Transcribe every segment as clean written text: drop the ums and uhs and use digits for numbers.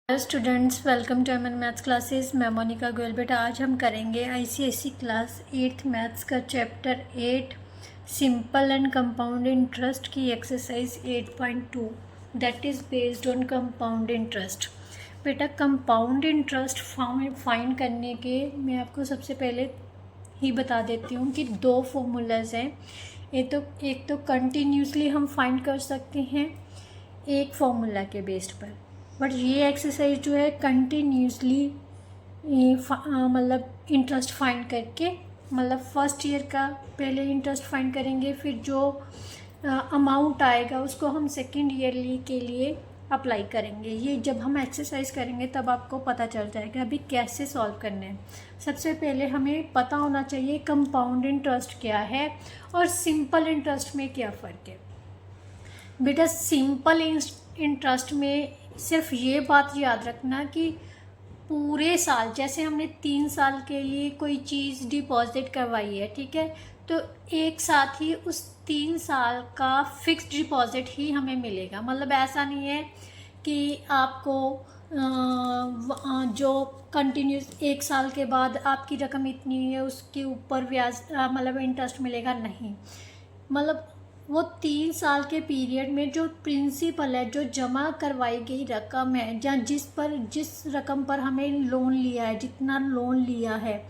Hello students, welcome to MN maths classes. मैं मोनिका गोयल। बेटा आज हम करेंगे आईसीएसई क्लास 8th मैथ्स का chapter 8 simple and compound interest की exercise 8.2 that is based on compound interest. बेटा कंपाउंड इंटरेस्ट फाइंड करने के मैं आपको सबसे पहले ही बता देती हूँ कि दो फॉर्मूलाज हैं। एक तो कंटिन्यूसली हम फाइंड कर सकते हैं एक फॉर्मूला के बेस्ड पर, बट ये एक्सरसाइज जो है कंटिन्यूसली मतलब इंटरेस्ट फाइंड करके, मतलब फर्स्ट ईयर का पहले इंटरेस्ट फाइंड करेंगे, फिर जो अमाउंट आएगा उसको हम सेकेंड ईयरली के लिए अप्लाई करेंगे। ये जब हम एक्सरसाइज करेंगे तब आपको पता चल जाएगा अभी कैसे सॉल्व करना है। सबसे पहले हमें पता होना चाहिए कंपाउंड इंटरेस्ट क्या है और सिंपल इंटरेस्ट में क्या फ़र्क है। बेटा सिंपल इंटरेस्ट में सिर्फ ये बात याद रखना कि पूरे साल, जैसे हमने 3 साल के लिए कोई चीज़ डिपॉजिट करवाई है, ठीक है, तो एक साथ ही उस 3 साल का फिक्स्ड डिपॉजिट ही हमें मिलेगा। मतलब ऐसा नहीं है कि आपको जो कंटिन्यूस 1 साल के बाद आपकी रकम इतनी है उसके ऊपर ब्याज मतलब इंटरेस्ट मिलेगा, नहीं। मतलब वो 3 साल के पीरियड में जो प्रिंसिपल है, जो जमा करवाई गई रकम है, या जिस रकम पर हमें लोन लिया है, जितना लोन लिया है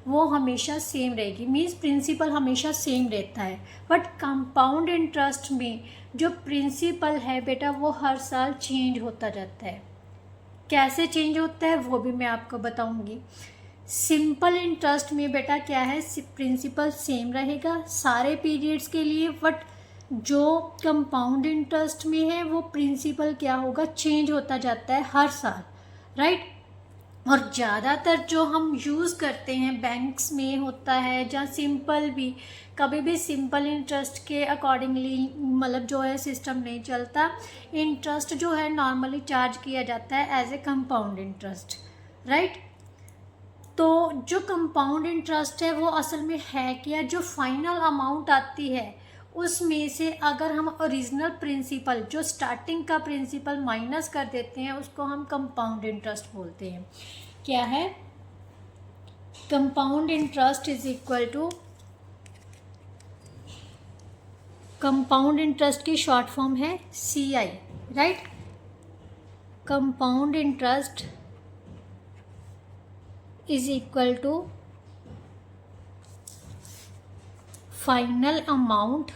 वो हमेशा सेम रहेगी। मीन्स प्रिंसिपल हमेशा सेम रहता है। बट कंपाउंड इंटरेस्ट में जो प्रिंसिपल है बेटा वो हर साल चेंज होता जाता है। कैसे चेंज होता है वो भी मैं आपको बताऊंगी। सिंपल इंटरेस्ट में बेटा क्या है, प्रिंसिपल सेम रहेगा सारे पीरियड्स के लिए, बट जो कंपाउंड इंटरेस्ट में है वो प्रिंसिपल क्या होगा, चेंज होता जाता है हर साल, राइट। और ज़्यादातर जो हम यूज़ करते हैं बैंक्स में होता है, जहाँ सिंपल भी कभी भी सिंपल इंटरेस्ट के अकॉर्डिंगली मतलब जो है सिस्टम नहीं चलता। इंटरेस्ट जो है नॉर्मली चार्ज किया जाता है as a compound interest, right. तो जो कंपाउंड इंटरेस्ट है वो असल में है क्या, जो फाइनल अमाउंट आती है उसमें से अगर हम ओरिजिनल प्रिंसिपल, जो स्टार्टिंग का प्रिंसिपल माइनस कर देते हैं उसको हम कंपाउंड इंटरेस्ट बोलते हैं। क्या है, compound interest is equal to, compound interest की शॉर्ट फॉर्म है CI, right. Compound interest is equal to final amount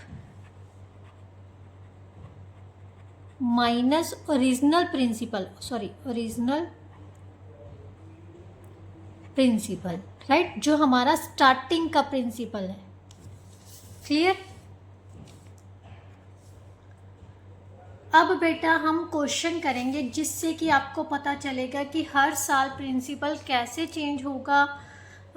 minus original principal, right, जो हमारा स्टार्टिंग का प्रिंसिपल है। क्लियर। अब बेटा हम क्वेश्चन करेंगे जिससे कि आपको पता चलेगा कि हर साल प्रिंसिपल कैसे चेंज होगा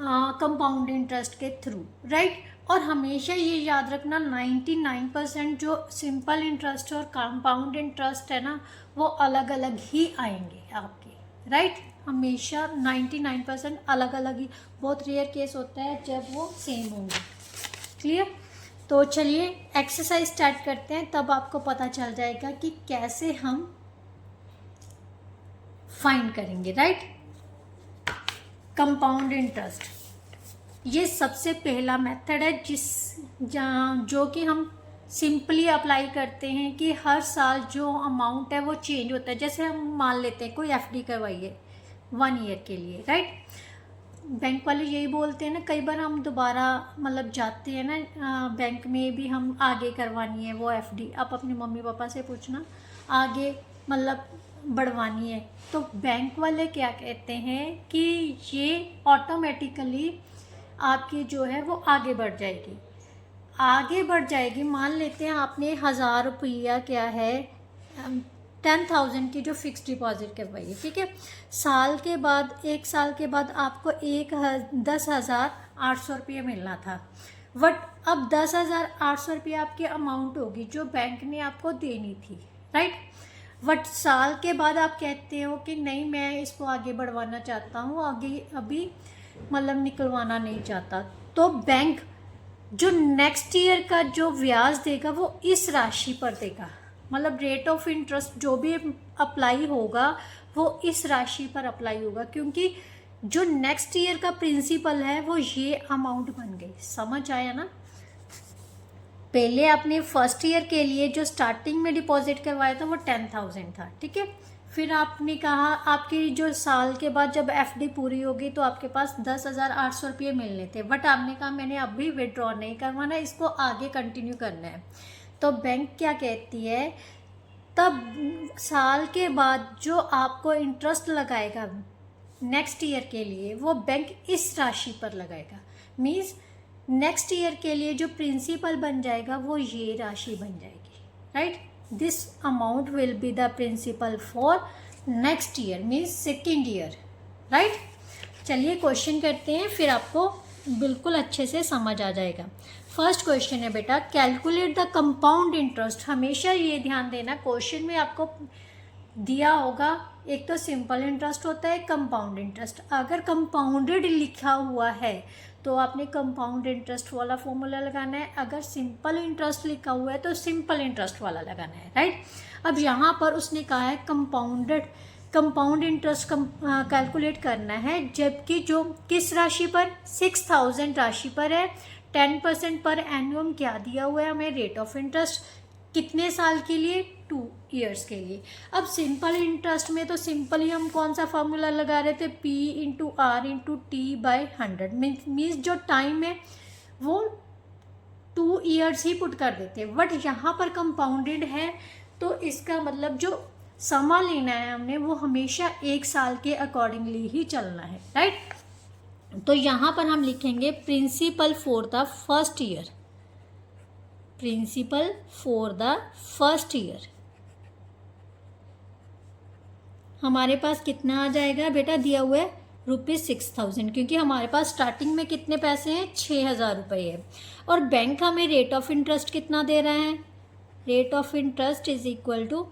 कंपाउंड इंटरेस्ट के थ्रू, राइट। और हमेशा ये याद रखना 99% जो सिंपल इंटरेस्ट और कंपाउंड इंटरेस्ट है ना वो अलग अलग ही आएंगे आपके, राइट। हमेशा 99% अलग अलग ही, बहुत रेयर केस होता है जब वो सेम होंगे। क्लियर। तो चलिए एक्सरसाइज स्टार्ट करते हैं, तब आपको पता चल जाएगा कि कैसे हम फाइंड करेंगे, राइट। कंपाउंड इंटरेस्ट ये सबसे पहला मेथड है जो कि हम सिंपली अप्लाई करते हैं कि हर साल जो अमाउंट है वो चेंज होता है। जैसे हम मान लेते हैं कोई FD करवाइए 1 ईयर के लिए, राइट। बैंक वाले यही बोलते हैं ना, कई बार हम दोबारा मतलब जाते हैं ना बैंक में भी, हम आगे करवानी है वो FD, आप अपने मम्मी पापा से पूछना, आगे मतलब बढ़वानी है, तो बैंक वाले क्या कहते हैं कि ये ऑटोमेटिकली आपकी जो है वो आगे बढ़ जाएगी। मान लेते हैं आपने 1000 रुपया क्या है 10,000 की जो फिक्स डिपॉजिट करवाई है, ठीक है। साल के बाद 1 साल के बाद आपको 10,800 रुपये मिलना था, बट अब 10,800 रुपये आपकी अमाउंट होगी जो बैंक ने आपको देनी थी, राइट। बट साल के बाद आप कहते हो कि नहीं मैं इसको आगे बढ़वाना चाहता हूँ, आगे अभी मतलब निकलवाना नहीं चाहता, तो बैंक जो नेक्स्ट ईयर का जो ब्याज देगा वो इस राशि पर देगा। मतलब रेट ऑफ इंटरेस्ट जो भी अप्लाई होगा वो इस राशि पर अप्लाई होगा, क्योंकि जो नेक्स्ट ईयर का प्रिंसिपल है वो ये अमाउंट बन गई। समझ आया ना? पहले आपने फर्स्ट ईयर के लिए जो स्टार्टिंग में डिपॉजिट करवाया था वो 10,000 था, ठीक है। फिर आपने कहा आपकी जो साल के बाद जब एफडी पूरी होगी तो आपके पास 10,800 रुपये मिलने थे, बट आपने कहा मैंने अभी विड्रॉ नहीं करवाना, इसको आगे कंटिन्यू करना है। तो बैंक क्या कहती है, तब साल के बाद जो आपको इंटरेस्ट लगाएगा नेक्स्ट ईयर के लिए वो बैंक इस राशि पर लगाएगा। मीन्स नेक्स्ट ईयर के लिए जो प्रिंसिपल बन जाएगा वो ये राशि बन जाएगी, right. This amount will be the principal for next year, means second year, right. चलिए क्वेश्चन करते हैं, फिर आपको बिल्कुल अच्छे से समझ आ जाएगा। फर्स्ट क्वेश्चन है बेटा, कैलकुलेट द कंपाउंड इंटरेस्ट। हमेशा ये ध्यान देना, क्वेश्चन में आपको दिया होगा एक तो सिंपल इंटरेस्ट होता है, कंपाउंड इंटरेस्ट। अगर कंपाउंडेड लिखा हुआ है तो आपने कंपाउंड इंटरेस्ट वाला फॉर्मूला लगाना है, अगर सिंपल इंटरेस्ट लिखा हुआ है तो सिंपल इंटरेस्ट वाला लगाना है, राइट। अब यहाँ पर उसने कहा है कंपाउंड इंटरेस्ट कैलकुलेट करना है, जबकि जो किस राशि पर 6,000 राशि पर है, 10% पर एनुअम क्या दिया हुआ है हमें, रेट ऑफ इंटरेस्ट, कितने साल के लिए, 2 ईयर्स के लिए। अब सिंपल इंटरेस्ट में तो सिंपली हम कौन सा फार्मूला लगा रहे थे, P/R/T/100, मीन्स जो टाइम है वो 2 ईयर्स ही पुट कर देते हैं। बट यहाँ पर कंपाउंडेड है तो इसका मतलब जो समा लेना है हमने वो हमेशा 1 साल के अकॉर्डिंगली ही चलना है, राइट। तो यहाँ पर हम लिखेंगे principal for the first year, principal for the first year हमारे पास कितना आ जाएगा बेटा, दिया हुआ है ₹6,000, क्योंकि हमारे पास स्टार्टिंग में कितने पैसे हैं, 6,000 रुपये है। और बैंक हमें रेट ऑफ इंटरेस्ट कितना दे रहा है, rate of interest is equal to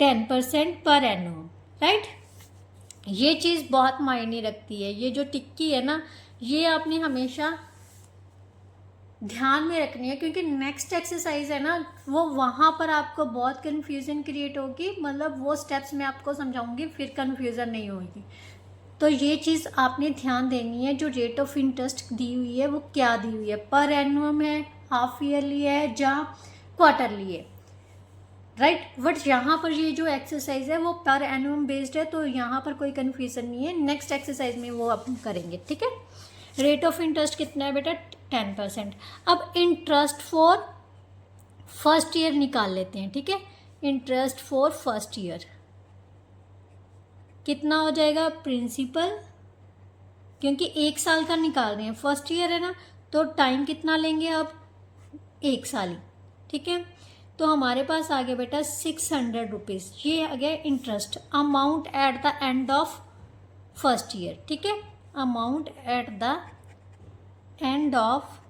10% per एनुअम, right. ये चीज़ बहुत मायने रखती है, ये जो टिक्की है ना ये आपने हमेशा ध्यान में रखनी है, क्योंकि नेक्स्ट एक्सरसाइज है ना वो वहाँ पर आपको बहुत कन्फ्यूज़न क्रिएट होगी, मतलब वो स्टेप्स मैं आपको समझाऊंगी फिर कन्फ्यूज़न नहीं होगी। तो ये चीज़ आपने ध्यान देनी है, जो रेट ऑफ इंटरेस्ट दी हुई है वो क्या दी हुई है, पर एनुअम है, हाफ ईयरली है या क्वार्टरली है, राइट। बट यहाँ पर ये जो एक्सरसाइज है वो पर एनुअम बेस्ड है, तो यहाँ पर कोई कन्फ्यूज़न नहीं है, नेक्स्ट एक्सरसाइज में वो अपन करेंगे, ठीक है। रेट ऑफ इंटरेस्ट कितना है बेटा, 10%। अब इंटरेस्ट फॉर फर्स्ट ईयर निकाल लेते हैं, ठीक है। इंटरेस्ट फॉर फर्स्ट ईयर कितना हो जाएगा, प्रिंसिपल, क्योंकि 1 साल का निकाल रहे हैं, फर्स्ट ईयर है ना, तो टाइम कितना लेंगे अब, 1 साल ही, ठीक है। तो हमारे पास आ गया बेटा 600 रुपीज़, ये आ गया interest amount at the end of first year, ठीक है। Amount at the end of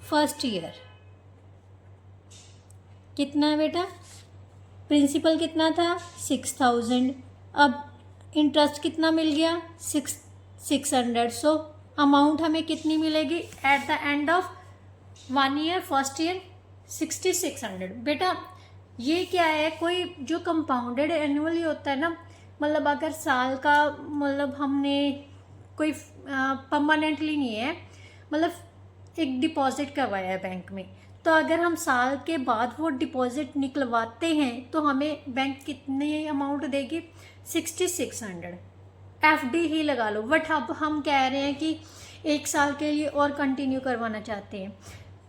first year कितना है बेटा, प्रिंसिपल कितना था 6,000, अब इंटरेस्ट कितना मिल गया 600, सो अमाउंट हमें कितनी मिलेगी eight the end of 1 year, first year 6,600। बेटा ये क्या है, कोई जो कंपाउंडेड एनुअली होता है ना, मतलब अगर साल का मतलब हमने कोई परमानेंटली नहीं है, मतलब एक डिपॉजिट करवाया है बैंक में, तो अगर हम साल के बाद वो डिपॉजिट निकलवाते हैं तो हमें बैंक कितने अमाउंट देगी, 6,600। एफडी ही लगा लो, बट अब हम कह रहे हैं कि 1 साल के लिए और कंटिन्यू करवाना चाहते हैं,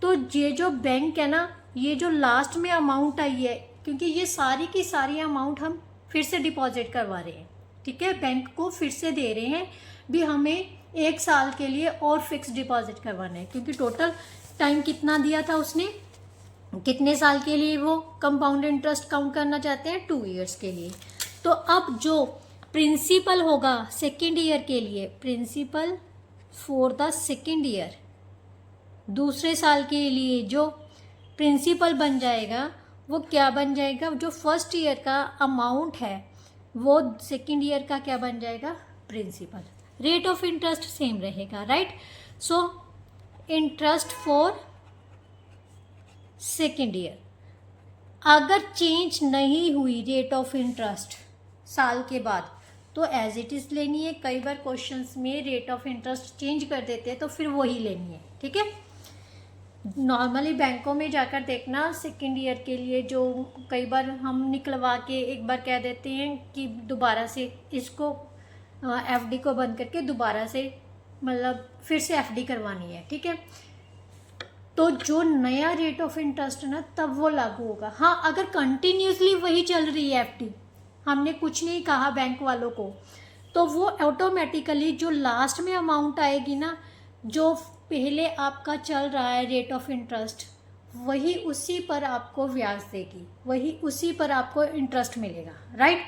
तो ये जो बैंक है ना, ये जो लास्ट में अमाउंट आई है, क्योंकि ये सारी की सारी अमाउंट हम फिर से डिपॉजिट करवा रहे हैं, ठीक है, बैंक को फिर से दे रहे हैं भी हमें 1 साल के लिए और फिक्स डिपॉजिट करवाना है, क्योंकि टोटल टाइम कितना दिया था उसने, कितने साल के लिए वो कंपाउंड इंटरेस्ट काउंट करना चाहते हैं, 2 ईयर्स के लिए। तो अब जो प्रिंसिपल होगा सेकेंड ईयर के लिए, principal for the second year, दूसरे साल के लिए जो प्रिंसिपल बन जाएगा वो क्या बन जाएगा, जो फर्स्ट ईयर का अमाउंट है वो सेकेंड ईयर का क्या बन जाएगा, principal. Rate of interest same रहेगा, right. So interest for second year अगर चेंज नहीं हुई रेट ऑफ इंटरेस्ट साल के बाद तो एज इट इज़ लेनी है। कई बार क्वेश्चंस में रेट ऑफ इंटरेस्ट चेंज कर देते हैं तो फिर वही लेनी है, ठीक है। नॉर्मली बैंकों में जाकर देखना सेकेंड ईयर के लिए, जो कई बार हम निकलवा के एक बार कह देते हैं कि दोबारा से इसको एफडी को बंद करके दोबारा से मतलब फिर से एफडी करवानी है, ठीक है। तो जो नया रेट ऑफ इंटरेस्ट है ना तब वो लागू होगा। हाँ, अगर कंटिन्यूसली वही चल रही है एफडी, हमने कुछ नहीं कहा बैंक वालों को, तो वो ऑटोमेटिकली जो लास्ट में अमाउंट आएगी ना, जो पहले आपका चल रहा है रेट ऑफ इंटरेस्ट, वही उसी पर आपको ब्याज देगी, वही उसी पर आपको इंटरेस्ट मिलेगा, राइट।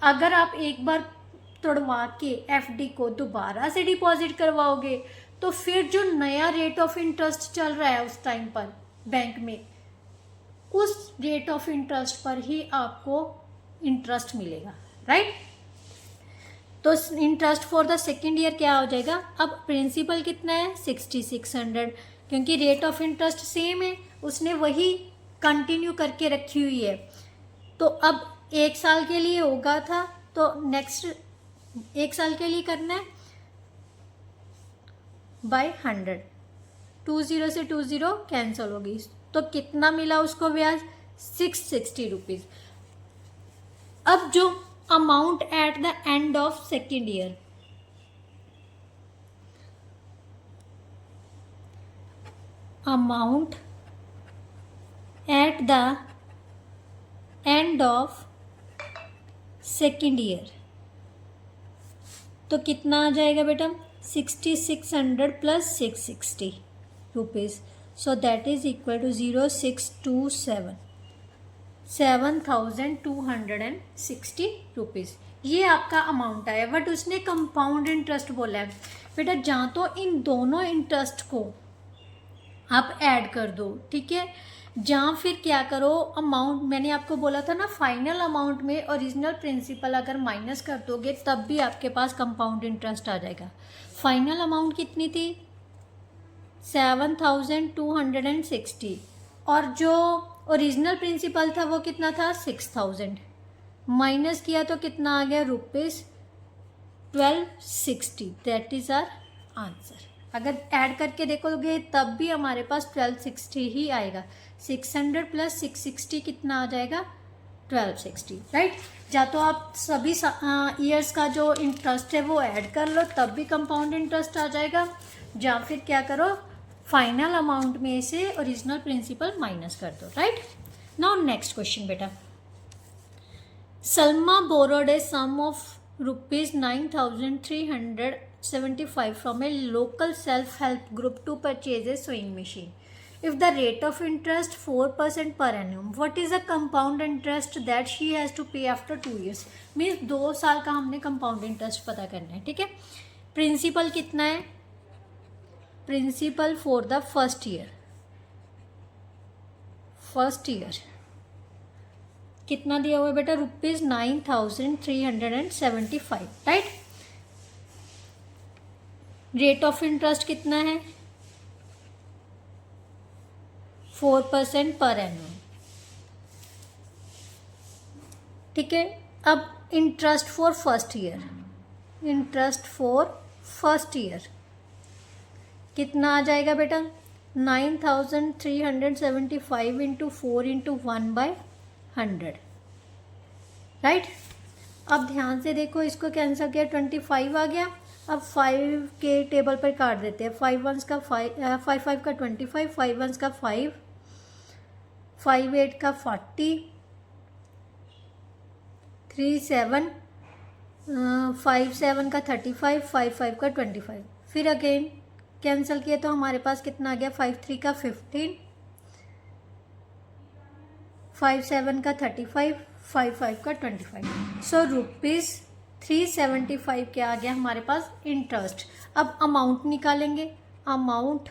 अगर आप एक बार तोड़वा के एफडी को दोबारा से डिपॉजिट करवाओगे तो फिर जो नया रेट ऑफ इंटरेस्ट चल रहा है उस टाइम पर बैंक में, उस रेट ऑफ इंटरेस्ट पर ही आपको इंटरेस्ट मिलेगा, राइट। तो interest for the second year क्या हो जाएगा, अब प्रिंसिपल कितना है 6600, क्योंकि रेट ऑफ इंटरेस्ट सेम है, उसने वही कंटिन्यू करके रखी हुई है। तो अब एक साल के लिए होगा था तो नेक्स्ट एक साल के लिए करना है बाय 100, 20 से 20 कैंसिल होगी, तो कितना मिला उसको ब्याज 660 रुपीज़। अब जो amount at the end of second year, amount at the end of second year, तो कितना आ जाएगा बेटा 6600 plus 660 rupees, so that is equal to 0627, 7260 rupees. ये आपका अमाउंट आया, बट उसने कंपाउंड इंटरेस्ट बोला है बेटा, जहाँ तो इन दोनों इंटरेस्ट को आप ऐड कर दो, ठीक है। जहाँ फिर क्या करो, अमाउंट मैंने आपको बोला था ना, फाइनल अमाउंट में ओरिजिनल प्रिंसिपल अगर माइनस कर दोगे तब भी आपके पास कंपाउंड इंटरेस्ट आ जाएगा। फाइनल अमाउंट कितनी थी 7260, और जो ओरिजिनल प्रिंसिपल था वो कितना था 6000, माइनस किया तो कितना आ गया rupees 1260, that is our answer. अगर ऐड करके देखोगे तब भी हमारे पास 1260 ही आएगा, 600 प्लस 660 कितना आ जाएगा 1260, राइट। या तो आप सभी ईयर्स का जो इंटरेस्ट है वो ऐड कर लो तब भी कंपाउंड इंटरेस्ट आ जाएगा, या फिर क्या करो फाइनल अमाउंट में से ओरिजिनल प्रिंसिपल माइनस कर दो, राइट। नाउ नेक्स्ट क्वेश्चन बेटा, Salma borrowed a sum of ₹9375 from a local self-help group to purchase a sewing machine. If the rate of interest 4% per annum, what is the compound interest that she has to pay after 2 years? Means 2 साल का हमने compound interest पता करना है, ठीक है। Principal कितना है, principal for the first year कितना दिया हुआ है बेटा ₹9375, राइट। रेट ऑफ इंटरेस्ट कितना है 4% पर एनुअल, ठीक है। अब इंटरेस्ट फॉर फर्स्ट ईयर कितना आ जाएगा बेटा 9375 इंटू 4 इंटू 1/100, राइट। अब ध्यान से देखो, इसको कैंसिल किया 25 आ गया। अब 5 के टेबल पर काट देते हैं, 5 1s का 5, 5 5 का 25, 5 1s का 5, 5 8 का 40, 3 7, 5 7 का 35, 5 5 का 25, फिर अगेन कैंसिल किया तो हमारे पास कितना आ गया 5 3 का 15, 5 7 का 35, 5 5 का 25, सो ₹375 क्या आ गया हमारे पास इंटरेस्ट। अब अमाउंट निकालेंगे, amount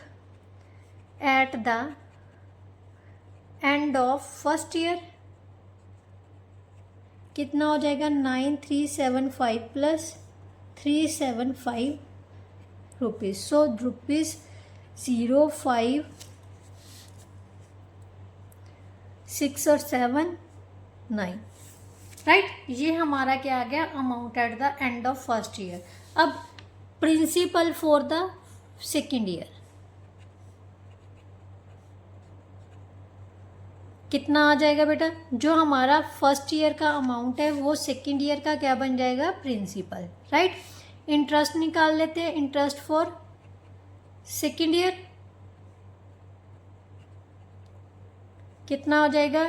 at the end of first year कितना हो जाएगा 9375 प्लस 375 रुपीज़, सो 6 और 7 9, राइट। ये हमारा क्या आ गया, amount at the end of first year. अब principal for the second year कितना आ जाएगा बेटा, जो हमारा फर्स्ट ईयर का अमाउंट है वो सेकेंड ईयर का क्या बन जाएगा, प्रिंसिपल, राइट। इंटरेस्ट निकाल लेते हैं, इंटरेस्ट फॉर सेकेंड ईयर कितना हो जाएगा,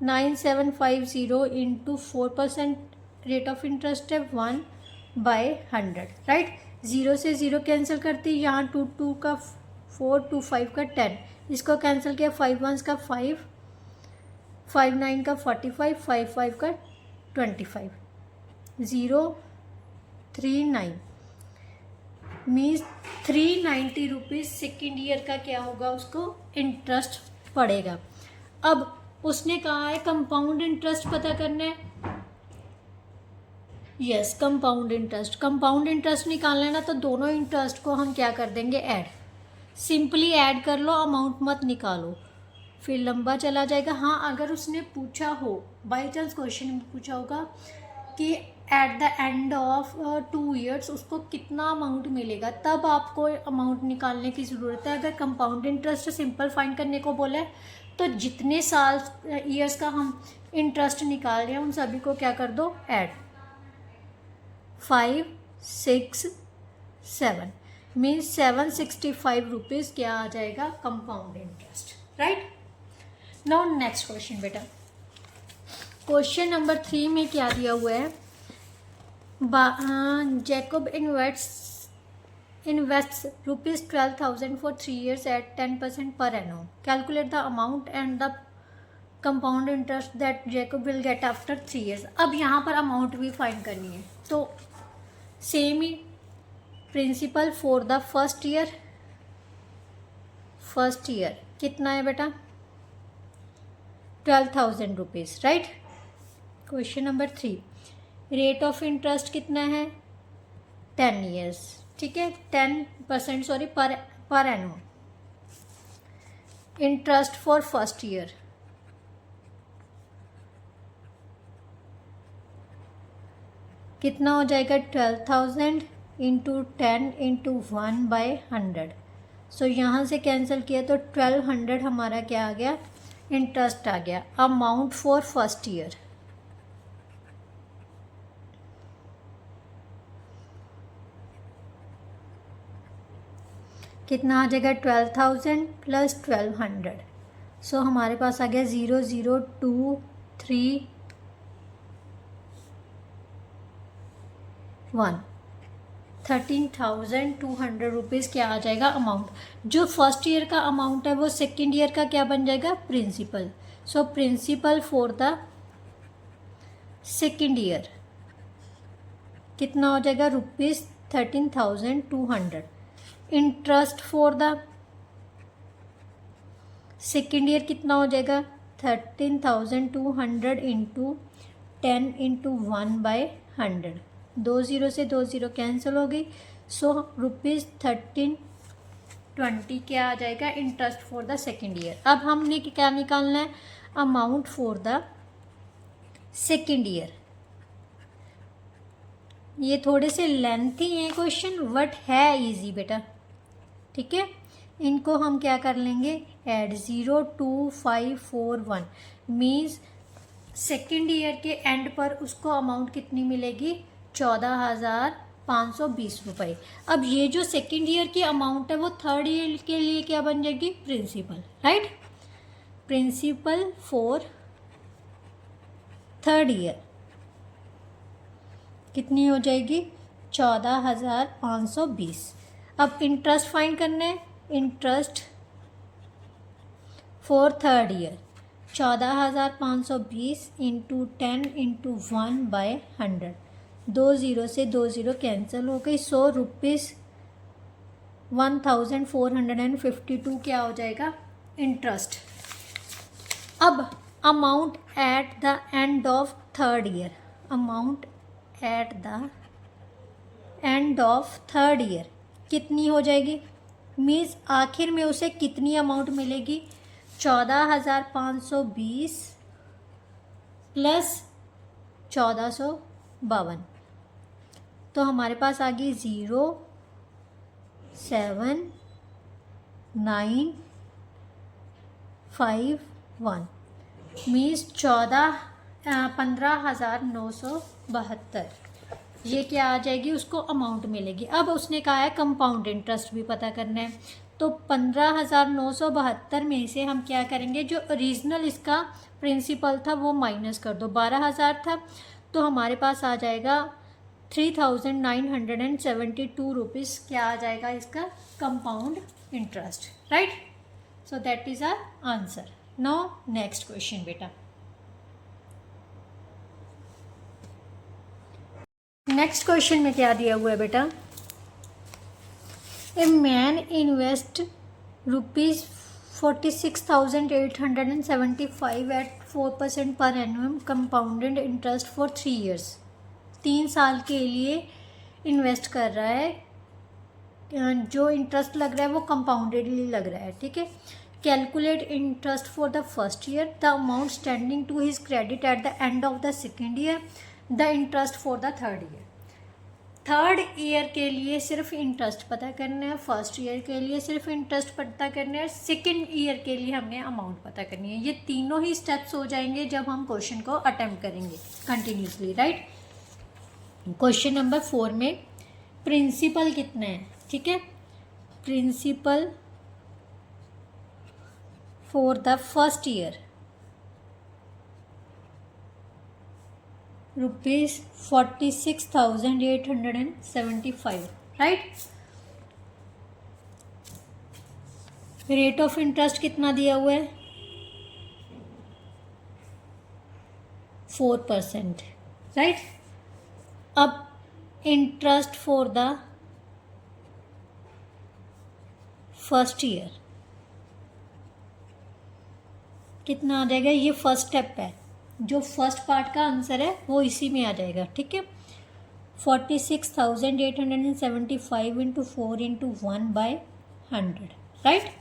₹9750 इंटू 4% रेट ऑफ इंटरेस्ट है 1/100, राइट। 0 से 0 कैंसिल करती, यहाँ 2 का 4, 2 5 का 10, इसको कैंसिल किया, 5 1 का 5, 5 9 का 45, 5 5 का 25, 039 मीन्स 390 रुपीज़ सेकेंड ईयर का क्या होगा, उसको इंटरेस्ट पड़ेगा। अब उसने कहा है कंपाउंड इंटरेस्ट पता करना है, यस कंपाउंड इंटरेस्ट निकालना है ना, तो दोनों इंटरेस्ट को हम क्या कर देंगे, ऐड, सिंपली ऐड कर लो, अमाउंट मत निकालो, फिर लंबा चला जाएगा। हाँ, अगर उसने पूछा हो, बाई चांस क्वेश्चन में पूछा होगा कि eight the end of 2 years उसको कितना अमाउंट मिलेगा, तब आपको अमाउंट निकालने की ज़रूरत है। अगर कंपाउंड इंटरेस्ट सिंपल फाइंड करने को बोला है तो जितने साल ईयर्स का हम इंटरेस्ट निकाल रहे हैं उन सभी को क्या कर दो, ऐड, 5 6 7 मीन्स 765 रुपीज़ क्या आ जाएगा, compound interest, right. Now next question बेटा, क्वेश्चन नंबर 3 में क्या दिया हुआ है, Jacob invests ₹12,000 for 3 years at 10% per annum. Calculate the amount and the compound interest that Jacob will get after 3 years. अब यहाँ पर अमाउंट भी फाइंड करनी है, तो सेम ही principal for the first year कितना है बेटा, 12,000 rupees, right. Question number 3, rate of interest कितना है, 10 ईयर्स, ठीक है, 10% sorry per annum. Interest for first year कितना हो जाएगा, 12,000 इंटू 10 इंटू 1/100, सो यहाँ से कैंसिल किया तो 1200 हमारा क्या आ गया, इंटरेस्ट आ गया। अमाउंट फॉर फर्स्ट ईयर कितना आ जाएगा, 12,000 प्लस 1200, सो हमारे पास आ गया 0023 13,200 रुपीज़ क्या आ जाएगा अमाउंट। जो फर्स्ट ईयर का अमाउंट है वो सेकेंड ईयर का क्या बन जाएगा, principal. So principal for the second year कितना हो जाएगा, ₹13,200। Interest for the second year कितना हो जाएगा, 13,200 इंटू 10 इंटू 1/100, 2 0 से 2 0 कैंसिल हो गई, सो ₹1320 क्या आ जाएगा, interest for the second year. अब हमने क्या निकालना है, amount for the second year. ये थोड़े से लेंथी हैं क्वेश्चन, बट है इजी बेटा, ठीक है। इनको हम क्या कर लेंगे, ऐड, 02541 मीन्स सेकेंड ईयर के एंड पर उसको अमाउंट कितनी मिलेगी, 14,520 रुपये। अब ये जो सेकेंड ईयर की अमाउंट है वो थर्ड ईयर के लिए क्या बन जाएगी, principal, right. Principal for third year कितनी हो जाएगी, 14,520। अब इंटरेस्ट फाइंड करना है, interest for third year 14,520 into 10 into 1/100, 2 0 से 2 0 कैंसिल हो गई, सो ₹1,452 क्या हो जाएगा, इंटरेस्ट। अब amount at the end of third year, amount at the end of third year कितनी हो जाएगी, मीन्स आखिर में उसे कितनी अमाउंट मिलेगी, 14,520 प्लस 1452, तो हमारे पास आ गई 0,7,951 मीन्स 15,972, ये क्या आ जाएगी, उसको अमाउंट मिलेगी। अब उसने कहा है कंपाउंड इंटरेस्ट भी पता करना है, तो 15,972 में से हम क्या करेंगे, जो ओरिजिनल इसका प्रिंसिपल था वो माइनस कर दो, 12,000 था, तो हमारे पास आ जाएगा 3,972 रुपीज़ क्या आ जाएगा इसका compound interest, right. So that is our answer. Now next question बेटा। नेक्स्ट क्वेश्चन में क्या दिया हुआ है बेटा, ए मैन इन्वेस्ट ₹46,875 एट 4% पर एनुअम कंपाउंडेड इंटरेस्ट फॉर 3 years। 3 साल के लिए इन्वेस्ट कर रहा है, जो इंटरेस्ट लग रहा है वो कंपाउंडेडली लग रहा है, ठीक है। Calculate interest for the first year, the amount standing to his credit at the end of the second year, the interest for the third year. Third year के लिए सिर्फ इंटरेस्ट पता करना है, फर्स्ट ईयर के लिए सिर्फ इंटरेस्ट पता करना है, सेकेंड ईयर के लिए हमने अमाउंट पता करनी है। ये तीनों ही स्टेप्स हो जाएंगे जब हम क्वेश्चन को अटेम्प्ट करेंगे कंटिन्यूसली, राइट। क्वेश्चन नंबर 4 में प्रिंसिपल कितना है, ठीक है। Principal for the first year ₹46,875, right. Rate of interest कितना दिया हुआ है, 4%, राइट। अब interest for the first year कितना आ जाएगा, ये फर्स्ट स्टेप है, जो फर्स्ट पार्ट का आंसर है वो इसी में आ जाएगा, ठीक है। 46,875 इंटू 4 इंटू 1/100, राइट।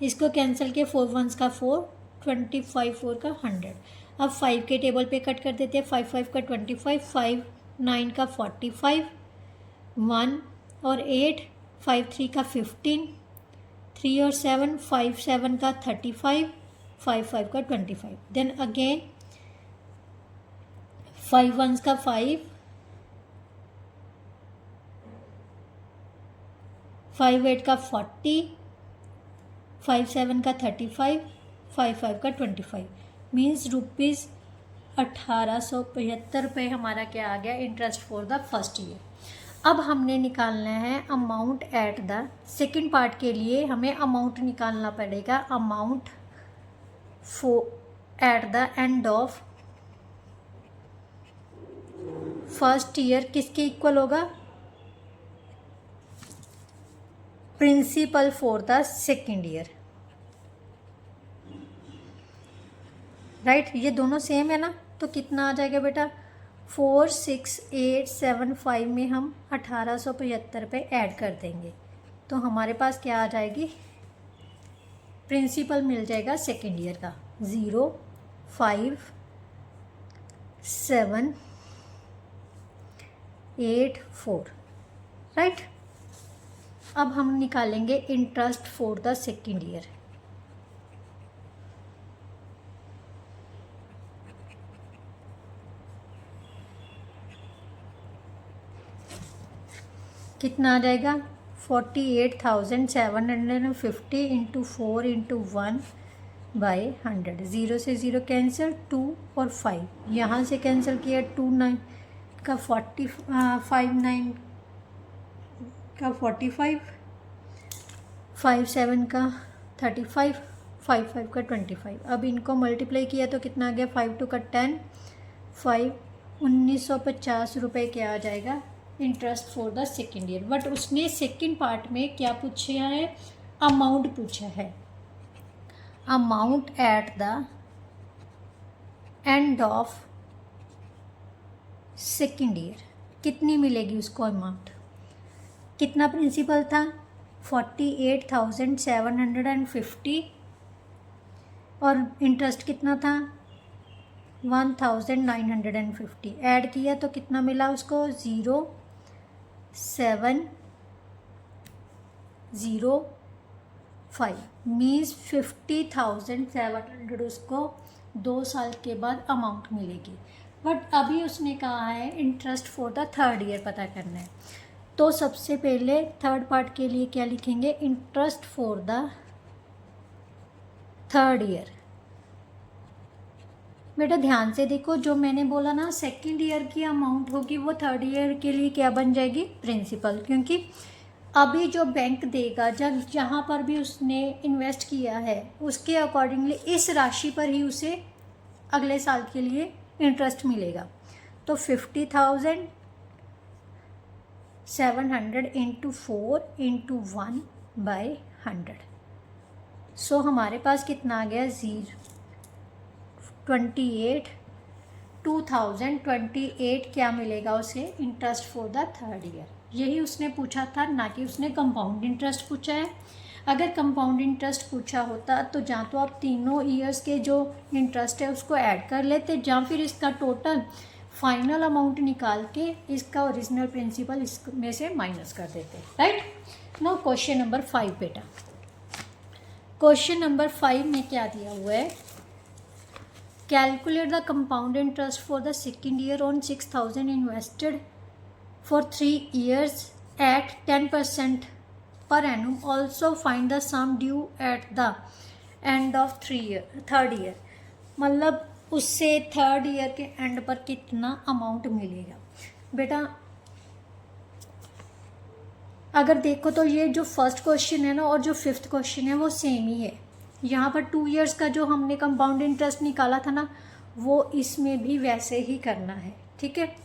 इसको कैंसिल किया, 4 1s का 4, 25 4 का 100। अब 5 के टेबल पे कट कर देते हैं, 5 5 का 25, 5 9 का 45, 1 और 8, 5 3 का 15, 3 और 7, 5 7 का 35, 5 5 का 25। देन अगेन 5 1s का 5, 5 8 का 40, 5 7 का 35, 5 5 का 25, मीन्स ₹1875 हमारा क्या आ गया, interest for the first year. अब हमने निकालना है amount at the second part के लिए हमें अमाउंट निकालना पड़ेगा, amount at the end of first year किसके इक्वल होगा, principal for the second year, right. ये दोनों सेम है ना, तो कितना आ जाएगा बेटा, 46875 में हम 1875 पे ऐड कर देंगे, तो हमारे पास क्या आ जाएगी, प्रिंसिपल मिल जाएगा सेकेंड ईयर का 05784, राइट। अब हम निकालेंगे interest for the second year. कितना आ जाएगा, 48,750 इंटू 4 इंटू 1/100। 0 से 0 कैंसिल, 2 और 5 यहाँ से कैंसिल किया, 2 9 का 40, 5 9 का 45, 5 7 का 35, 5 5 का 25। अब इनको मल्टीप्लाई किया तो कितना आ गया, 5 2 का 10, 5 1950 रुपये क्या आ जाएगा, interest for the second year. But उसने सेकेंड पार्ट में क्या पूछा है, अमाउंट पूछा है, amount at the end of second year कितनी मिलेगी उसको अमाउंट, कितना प्रिंसिपल था, 48,750 और इंटरेस्ट कितना था 1950। ऐड किया तो कितना मिला उसको 0705 मीन्स 50,700 उसको 2 साल के बाद अमाउंट मिलेगी। बट अभी उसने कहा है interest for the third year पता करना है, तो सबसे पहले थर्ड पार्ट के लिए क्या लिखेंगे, interest for the third year. बेटा ध्यान से देखो, जो मैंने बोला ना सेकेंड ईयर की अमाउंट होगी वो थर्ड ईयर के लिए क्या बन जाएगी, प्रिंसिपल। क्योंकि अभी जो बैंक देगा, जब जहाँ पर भी उसने इन्वेस्ट किया है उसके अकॉर्डिंगली इस राशि पर ही उसे अगले साल के लिए इंटरेस्ट मिलेगा। तो 50,700 इंटू 4 इंटू 1/100। सो हमारे पास कितना आ गया 2028 क्या मिलेगा उसे interest for the third year. यही उसने पूछा था, ना कि उसने कंपाउंड इंटरेस्ट पूछा है। अगर कंपाउंड इंटरेस्ट पूछा होता तो जहाँ तो आप तीनों ईयर्स के जो इंटरेस्ट है उसको ऐड कर लेते, जहाँ फिर इसका टोटल फाइनल अमाउंट निकाल के इसका ओरिजिनल प्रिंसिपल इसमें से माइनस कर देते। राइट। नाउ क्वेश्चन नंबर 5 बेटा, क्वेश्चन नंबर 5 में क्या दिया हुआ है, calculate the compound interest for the second year on 6,000 invested for 3 years at 10% per annum. Also find the sum due at the end of third year. मतलब उससे third year के and पर कितना अमाउंट मिलेगा। बेटा अगर देखो तो ये जो फर्स्ट क्वेश्चन है ना और जो फिफ्थ क्वेश्चन है वो सेम ही है। यहाँ पर 2 years का जो हमने कंपाउंड इंटरेस्ट निकाला था ना वो इसमें भी वैसे ही करना है। ठीक है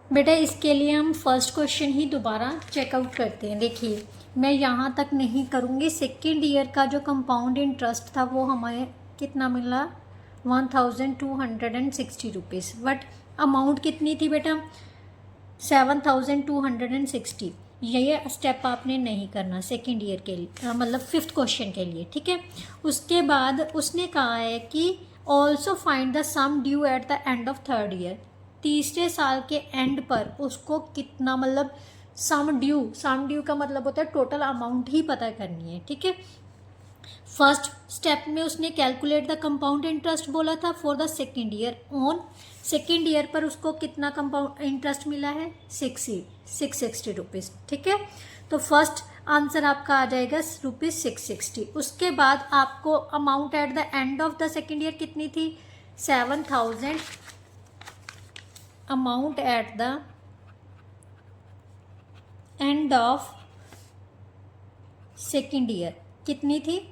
बेटा, इसके लिए हम फर्स्ट क्वेश्चन ही दोबारा चेकआउट करते हैं। देखिए मैं यहाँ तक नहीं करूँगी। सेकेंड ईयर का जो कंपाउंड इंटरेस्ट था वो हमें कितना मिला 1,260 रुपीज़। बट अमाउंट कितनी थी बेटा 7,260। ये स्टेप आपने नहीं करना सेकेंड ईयर के लिए, मतलब फिफ्थ क्वेश्चन के लिए। ठीक है, उसके बाद उसने कहा है कि also find the sum due at the end of third year. तीसरे साल के एंड पर उसको कितना, मतलब सम ड्यू का मतलब होता है टोटल अमाउंट ही पता करनी है। ठीक है, फर्स्ट स्टेप में उसने कैलकुलेट द कंपाउंड इंटरेस्ट बोला था for the second year. On second year पर उसको कितना कंपाउंड इंटरेस्ट मिला है 660 रुपीज़। ठीक है, तो फर्स्ट आंसर आपका आ जाएगा ₹660। उसके बाद आपको amount at the end of the second year कितनी थी 7,000। Amount at the end of second year कितनी थी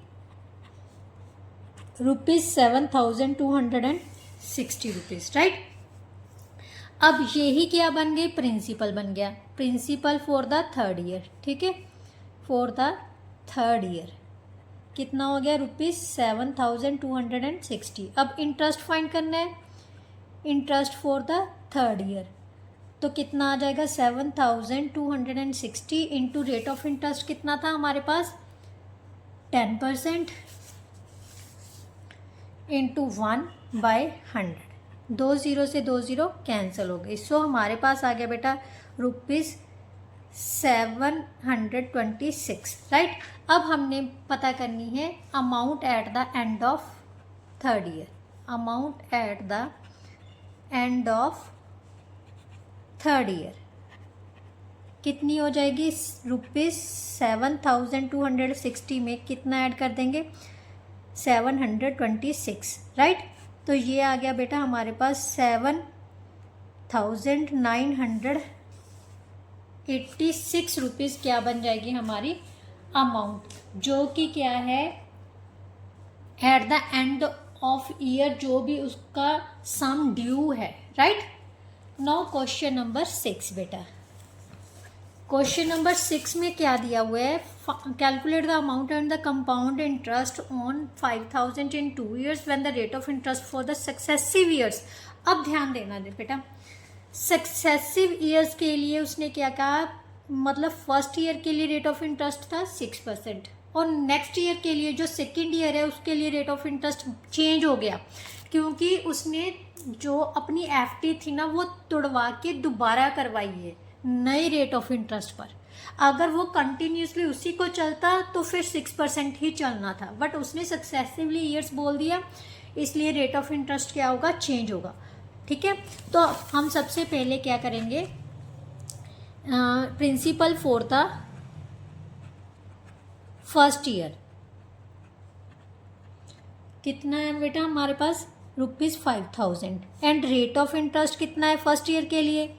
₹7,260। राइट। अब यही क्या बन गई, प्रिंसिपल बन गया, principal for the third year. ठीक है, फॉर द थर्ड ईयर कितना हो गया ₹7,260। अब इंटरेस्ट फाइंड करना है, interest for the third year तो कितना आ जाएगा 7,260 इंटू रेट ऑफ इंटरेस्ट कितना था हमारे पास 10% इंटू 1/100। 2 0 से 2 0 कैंसिल हो गई। सो हमारे पास आ गया बेटा ₹726। राइट। अब हमने पता करनी है amount at the end of third year. Amount at the end of third year कितनी हो जाएगी ₹7,260 में कितना ऐड कर देंगे 726। राइट। तो ये आ गया बेटा हमारे पास 7,986 रुपीज़ क्या बन जाएगी हमारी अमाउंट, जो कि क्या है eight the end of year जो भी उसका सम ड्यू है। राइट। नाउ क्वेश्चन नंबर 6 बेटा, क्वेश्चन नंबर 6 में क्या दिया हुआ है, calculate the amount and the compound interest on 5,000 in 2 years when the rate of interest for the successive years. अब ध्यान देना दे बेटा, सक्सेसिव ईयर्स के लिए उसने क्या कहा, मतलब फर्स्ट ईयर के लिए रेट ऑफ इंटरेस्ट था 6%, और नेक्स्ट ईयर के लिए जो सेकेंड ईयर है उसके लिए रेट ऑफ इंटरेस्ट चेंज हो गया, क्योंकि उसने जो अपनी एफडी थी ना वो तुड़वा के दोबारा करवाई है नए रेट ऑफ इंटरेस्ट पर। अगर वो कंटिन्यूसली उसी को चलता तो फिर 6% ही चलना था, बट उसने सक्सेसिवली ईयर्स बोल दिया, इसलिए रेट ऑफ इंटरेस्ट क्या होगा, चेंज होगा। ठीक है, तो हम सबसे पहले क्या करेंगे, principal for the first year कितना है बेटा हमारे पास, ₹5000, एंड रेट ऑफ इंटरेस्ट कितना है फर्स्ट ईयर के लिए,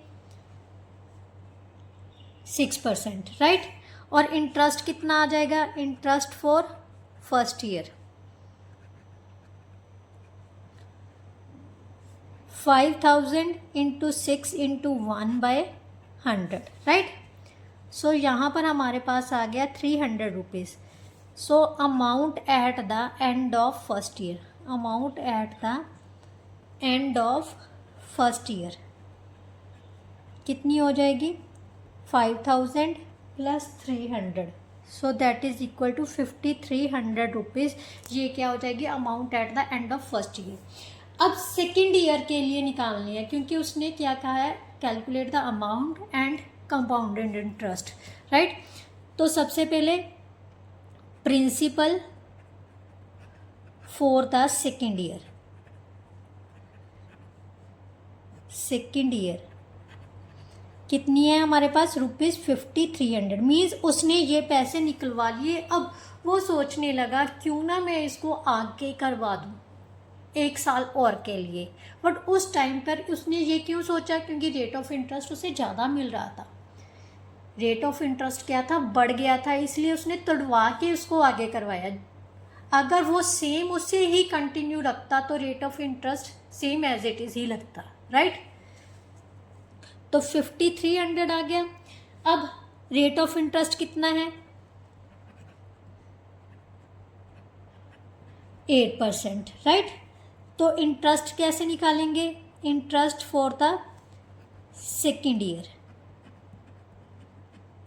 6%, राइट। और इंटरेस्ट कितना आ जाएगा, interest for first year 5000 into 6 into 1/100, right. So यहाँ पर हमारे पास आ गया ₹300। So amount at the end of first year, amount at the end of first year कितनी हो जाएगी, 5000 plus 300, so that is equal to ₹5300। ये क्या हो जाएगी, amount at the end of first year. अब सेकेंड ईयर के लिए निकालनी है, क्योंकि उसने क्या कहा है, calculate the amount and compounded interest, right. तो सबसे पहले principal for the second year, second year कितनी है हमारे पास, ₹5300। मीन्स उसने ये पैसे निकलवा लिए। अब वो सोचने लगा क्यों ना मैं इसको आगे करवा दूँ 1 साल और के लिए, बट उस टाइम पर उसने ये क्यों सोचा, क्योंकि रेट ऑफ इंटरेस्ट उसे ज़्यादा मिल रहा था, रेट ऑफ इंटरेस्ट क्या था, बढ़ गया था, इसलिए उसने तुड़वा के उसको आगे करवाया। अगर वो सेम उससे ही कंटिन्यू रखता तो rate of interest same as it is ही लगता, राइट। तो 5300 आ गया। अब रेट ऑफ इंटरेस्ट कितना है, 8%, राइट। तो इंटरेस्ट कैसे निकालेंगे, interest for the second year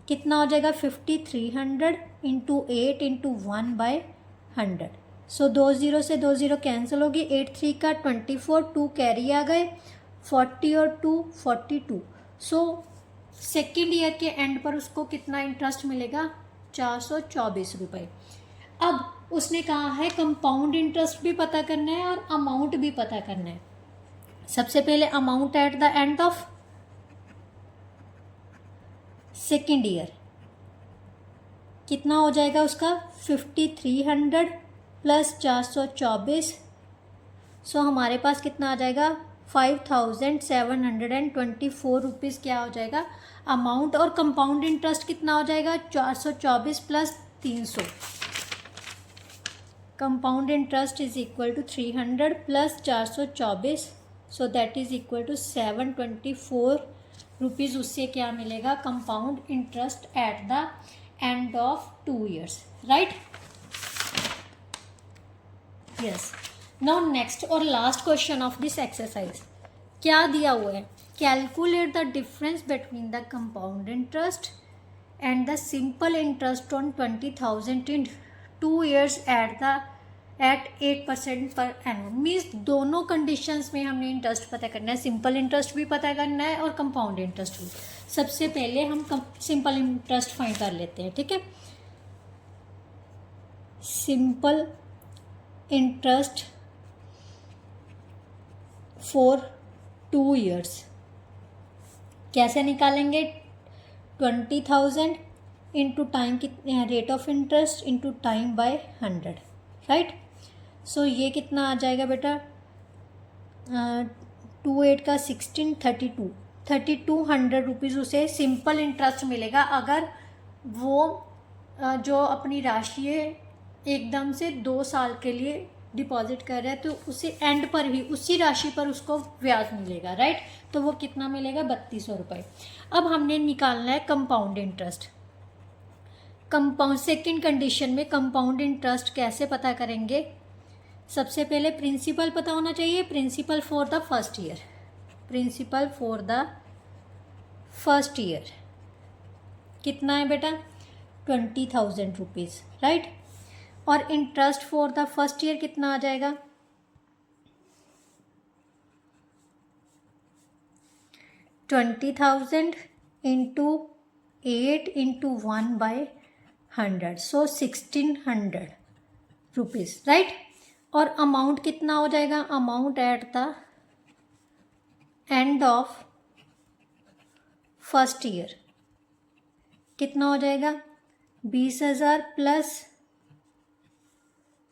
कितना हो जाएगा, 5300 इंटू 8 इंटू 1/100। सो 2 0 से 2 0 कैंसिल होगी, 8 3 का 24, 2 कैरी आ गए, 40 और 2 42। सो सेकेंड ईयर के एंड पर उसको कितना इंटरेस्ट मिलेगा, ₹424। अब उसने कहा है कंपाउंड इंटरेस्ट भी पता करना है और अमाउंट भी पता करना है। सबसे पहले amount at the end of second year कितना हो जाएगा उसका, 5300 प्लस 424। सो हमारे पास कितना आ जाएगा, 5724 रुपीज़ क्या हो जाएगा अमाउंट। और कंपाउंड इंटरेस्ट कितना हो जाएगा, 424 plus 300। Compound interest is equal to 300 plus 424, so that is equal to 724 rupees. उससे क्या मिलेगा, compound interest at the end of 2 years, right. Yes, now next और last question of this exercise क्या दिया हुआ है, calculate the difference between the compound interest and the simple interest on 20,000 in 2 years at 8% per annum. Means दोनों conditions में हमने interest पता करना है, सिंपल इंटरेस्ट भी पता करना है और कंपाउंड इंटरेस्ट भी। सबसे पहले हम सिंपल इंटरेस्ट फाइंड कर लेते हैं, ठीक है। सिंपल इंटरेस्ट फॉर 2 years कैसे निकालेंगे, 20,000 इंटू टाइम कितने, rate of interest into time by 100, right. So ये कितना आ जाएगा बेटा, 2 8 का 16, 3200 रुपीज़ उसे सिंपल इंटरेस्ट मिलेगा अगर वो जो अपनी राशि है एकदम से 2 साल के लिए डिपॉजिट कर रहा है, तो उसे एंड पर ही उसी राशि पर उसको ब्याज मिलेगा, राइट। तो वो कितना मिलेगा, 3200 रुपये। अब हमने निकालना है compound interest. Compound second condition में कंपाउंड इंटरेस्ट कैसे पता करेंगे, सबसे पहले प्रिंसिपल पता होना चाहिए, principal for the first year, principal for the first year कितना है बेटा, 20,000 रुपीज़, राइट। और interest for the first year कितना आ जाएगा, 20,000 into 8 into 1/100, so 1600 rupees, right. और अमाउंट कितना हो जाएगा, amount at the end of first year कितना हो जाएगा, 20,000 प्लस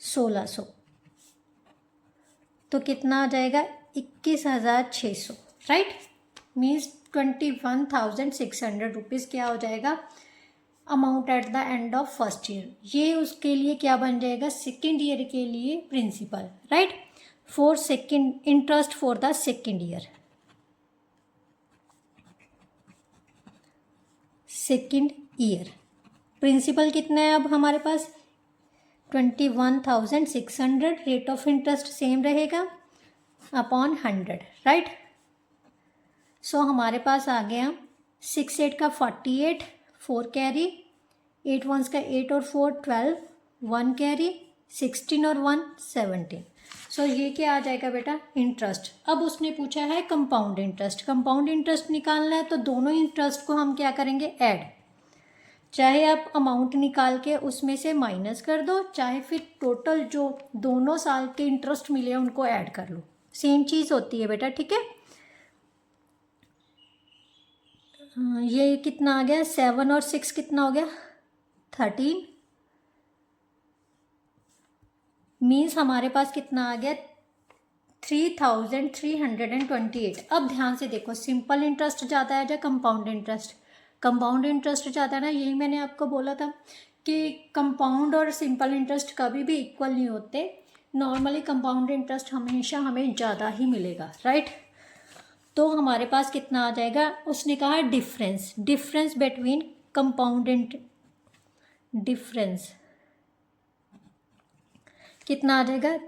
1600, तो कितना आ जाएगा, 21,600, राइट। मीन्स 21,600 रुपीज़ क्या हो जाएगा, amount at the end of first year. ये उसके लिए क्या बन जाएगा, सेकेंड ईयर के लिए principal, right, for second interest for the second year, second year principal कितना है अब हमारे पास, 21,600, रेट ऑफ इंटरेस्ट सेम रहेगा अपॉन 100, राइट। सो हमारे पास आ गया 6 8 का 48, 4 कैरी, 8 1 का 8 और 4 12, 1 कैरी, 16 और 1 17। सो ये क्या आ जाएगा बेटा, इंटरेस्ट। अब उसने पूछा है कंपाउंड इंटरेस्ट, कंपाउंड इंटरेस्ट निकालना है तो दोनों इंटरेस्ट को हम क्या करेंगे, ऐड। चाहे आप अमाउंट निकाल के उसमें से माइनस कर दो, चाहे फिर टोटल जो दोनों साल के इंटरेस्ट मिले उनको ऐड कर लो, सेम चीज़ होती है बेटा, ठीक है। ये कितना आ गया, 7 और 6 कितना हो गया, 13, मीन्स हमारे पास कितना आ गया, 3,328। अब ध्यान से देखो, सिंपल इंटरेस्ट ज़्यादा है या कंपाउंड इंटरेस्ट, कंपाउंड इंटरेस्ट ज़्यादा है ना, यही मैंने आपको बोला था कि कंपाउंड और सिंपल इंटरेस्ट कभी भी इक्वल नहीं होते। नॉर्मली कंपाउंड इंटरेस्ट हमेशा हमें ज़्यादा ही मिलेगा, राइट। तो हमारे पास कितना आ जाएगा, उसने कहा difference, difference between compound and difference कितना आ जाएगा,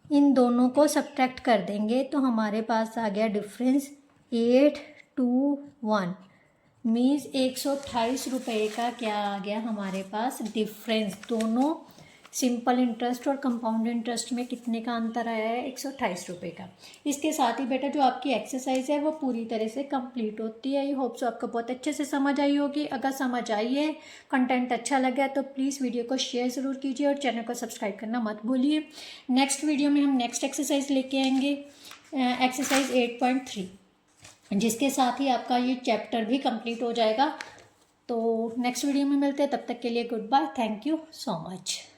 इन दोनों को सब्ट्रैक्ट कर देंगे तो हमारे पास आ गया डिफरेंस 821, मीन्स 128 रुपये का क्या आ गया हमारे पास डिफरेंस। दोनों सिंपल इंटरेस्ट और कंपाउंड इंटरेस्ट में कितने का अंतर आया है, 128 रुपये का। इसके साथ ही बेटा जो आपकी एक्सरसाइज है वो पूरी तरह से कंप्लीट होती है। आई होप सो आपको बहुत अच्छे से समझ आई होगी। अगर समझ आई है, कंटेंट अच्छा लगा तो प्लीज़ वीडियो को शेयर ज़रूर कीजिए और चैनल को सब्सक्राइब करना मत भूलिए। नेक्स्ट वीडियो में हम नेक्स्ट एक्सरसाइज लेके आएंगे, एक्सरसाइज 8.3, जिसके साथ ही आपका ये चैप्टर भी कंप्लीट हो जाएगा। तो नेक्स्ट वीडियो में मिलते हैं, तब तक के लिए good bye, thank you so much.